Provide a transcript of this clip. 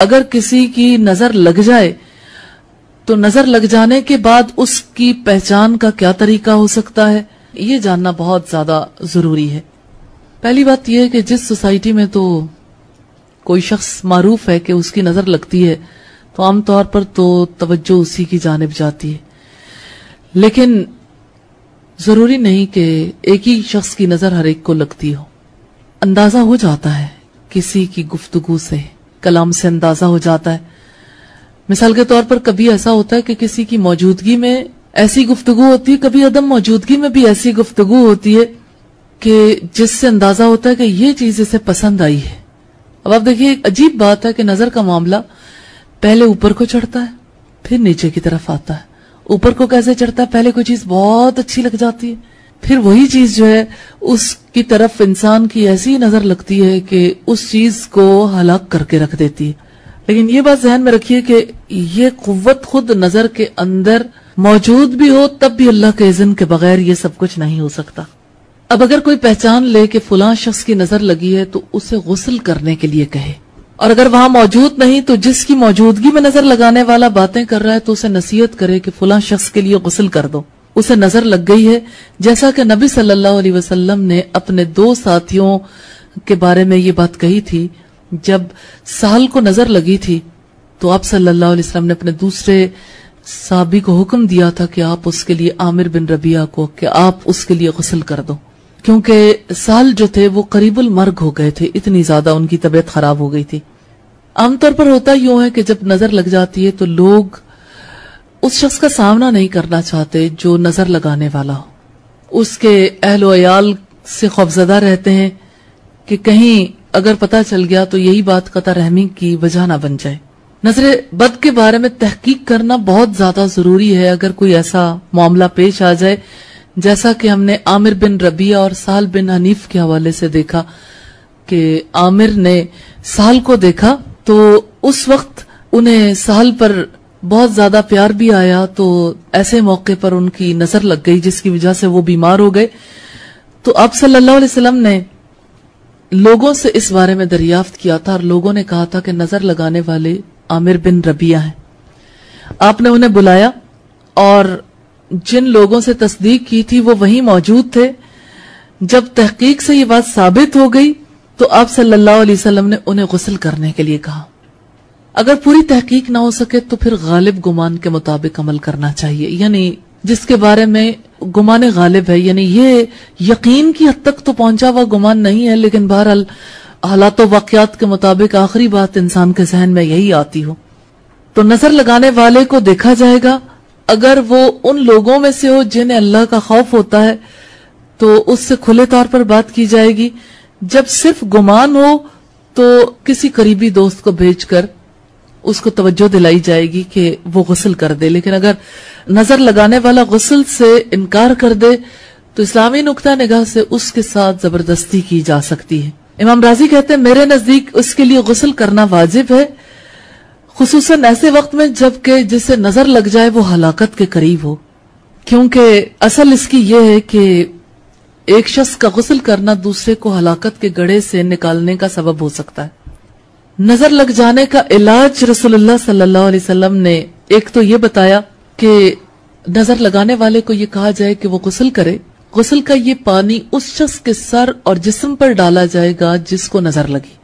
اگر کسی کی نظر لگ جائے تو نظر لگ جانے کے بعد اس کی پہچان کا کیا طریقہ ہو سکتا ہے، یہ جاننا بہت زیادہ ضروری ہے۔ پہلی بات یہ ہے کہ جس سوسائٹی میں تو کوئی شخص معروف ہے کہ اس کی نظر لگتی ہے تو عام طور پر تو توجہ اسی کی جانب جاتی ہے، لیکن ضروری نہیں کہ ایک ہی شخص کی نظر ہر ایک کو لگتی ہو۔ اندازہ ہو جاتا ہے کسی کی گفتگو سے، کلام سے اندازہ ہو جاتا ہے۔ مثال کے طور پر کبھی ایسا ہوتا ہے کہ کسی کی موجودگی میں ایسی گفتگو ہوتی ہے، کبھی عدم موجودگی میں بھی ایسی گفتگو ہوتی ہے کہ جس سے اندازہ ہوتا ہے کہ یہ چیز اسے پسند آئی ہے۔ اب آپ دیکھیے، ایک عجیب بات ہے کہ نظر کا معاملہ پہلے اوپر کو چڑھتا ہے پھر نیچے کی طرف آتا ہے۔ اوپر کو کیسے چڑھتا ہے؟ پہلے کوئی چیز بہت اچھی لگ جاتی ہے، پھر وہی چیز جو ہے اس کی طرف انسان کی ایسی نظر لگتی ہے کہ اس چیز کو ہلاک کر کے رکھ دیتی ہے۔ لیکن یہ بات ذہن میں رکھیے کہ یہ قوت خود نظر کے اندر موجود بھی ہو تب بھی اللہ کے اذن کے بغیر یہ سب کچھ نہیں ہو سکتا۔ اب اگر کوئی پہچان لے کہ فلاں شخص کی نظر لگی ہے تو اسے غسل کرنے کے لیے کہے، اور اگر وہاں موجود نہیں تو جس کی موجودگی میں نظر لگانے والا باتیں کر رہا ہے تو اسے نصیحت کرے کہ فلاں شخص کے لیے غسل کر دو، اسے نظر لگ گئی ہے۔ جیسا کہ نبی صلی اللہ علیہ وسلم نے اپنے 2 ساتھیوں کے بارے میں یہ بات کہی تھی، جب سہل کو نظر لگی تھی تو آپ صلی اللہ علیہ وسلم نے اپنے دوسرے صحابی کو حکم دیا تھا کہ آپ اس کے لیے عامر بن ربیعہ کو کہ آپ اس کے لیے غسل کر دو، کیونکہ سہل جو تھے وہ قریب المرگ ہو گئے تھے، اتنی زیادہ ان کی طبیعت خراب ہو گئی تھی۔ عام طور پر ہوتا یوں ہے کہ جب نظر لگ جاتی ہے تو لوگ اس شخص کا سامنا نہیں کرنا چاہتے جو نظر لگانے والا ہو، اس کے اہل و عیال سے خوفزدہ رہتے ہیں کہ کہیں اگر پتہ چل گیا تو یہی بات قطع رحمی کی وجہ نہ بن جائے۔ نظر بد کے بارے میں تحقیق کرنا بہت زیادہ ضروری ہے اگر کوئی ایسا معاملہ پیش آ جائے، جیسا کہ ہم نے عامر بن ربیعہ اور سہل بن حنیف کے حوالے سے دیکھا کہ عامر نے سہل کو دیکھا تو اس وقت انہیں سہل پر بہت زیادہ پیار بھی آیا، تو ایسے موقع پر ان کی نظر لگ گئی جس کی وجہ سے وہ بیمار ہو گئے۔ تو آپ صلی اللہ علیہ وسلم نے لوگوں سے اس بارے میں دریافت کیا تھا اور لوگوں نے کہا تھا کہ نظر لگانے والے عامر بن ربیعہ ہیں۔ آپ نے انہیں بلایا اور جن لوگوں سے تصدیق کی تھی وہ وہیں موجود تھے۔ جب تحقیق سے یہ بات ثابت ہو گئی تو آپ صلی اللہ علیہ وسلم نے انہیں غسل کرنے کے لیے کہا۔ اگر پوری تحقیق نہ ہو سکے تو پھر غالب گمان کے مطابق عمل کرنا چاہیے، یعنی جس کے بارے میں گمان غالب ہے، یعنی یہ یقین کی حد تک تو پہنچا ہوا گمان نہیں ہے، لیکن بہرحال حالات و واقعات کے مطابق آخری بات انسان کے ذہن میں یہی آتی ہو تو نظر لگانے والے کو دیکھا جائے گا۔ اگر وہ ان لوگوں میں سے ہو جنہیں اللہ کا خوف ہوتا ہے تو اس سے کھلے طور پر بات کی جائے گی۔ جب صرف گمان ہو تو کسی قریبی دوست کو بھیج کر اس کو توجہ دلائی جائے گی کہ وہ غسل کر دے، لیکن اگر نظر لگانے والا غسل سے انکار کر دے تو اسلامی نقطہ نگاہ سے اس کے ساتھ زبردستی کی جا سکتی ہے۔ امام رازی کہتے ہیں میرے نزدیک اس کے لیے غسل کرنا واجب ہے، خصوصاً ایسے وقت میں جب کہ جسے نظر لگ جائے وہ ہلاکت کے قریب ہو، کیونکہ اصل اس کی یہ ہے کہ ایک شخص کا غسل کرنا دوسرے کو ہلاکت کے گڑھے سے نکالنے کا سبب ہو سکتا ہے۔ نظر لگ جانے کا علاج رسول اللہ صلی اللہ علیہ وسلم نے ایک تو یہ بتایا کہ نظر لگانے والے کو یہ کہا جائے کہ وہ غسل کرے۔ غسل کا یہ پانی اس شخص کے سر اور جسم پر ڈالا جائے گا جس کو نظر لگی۔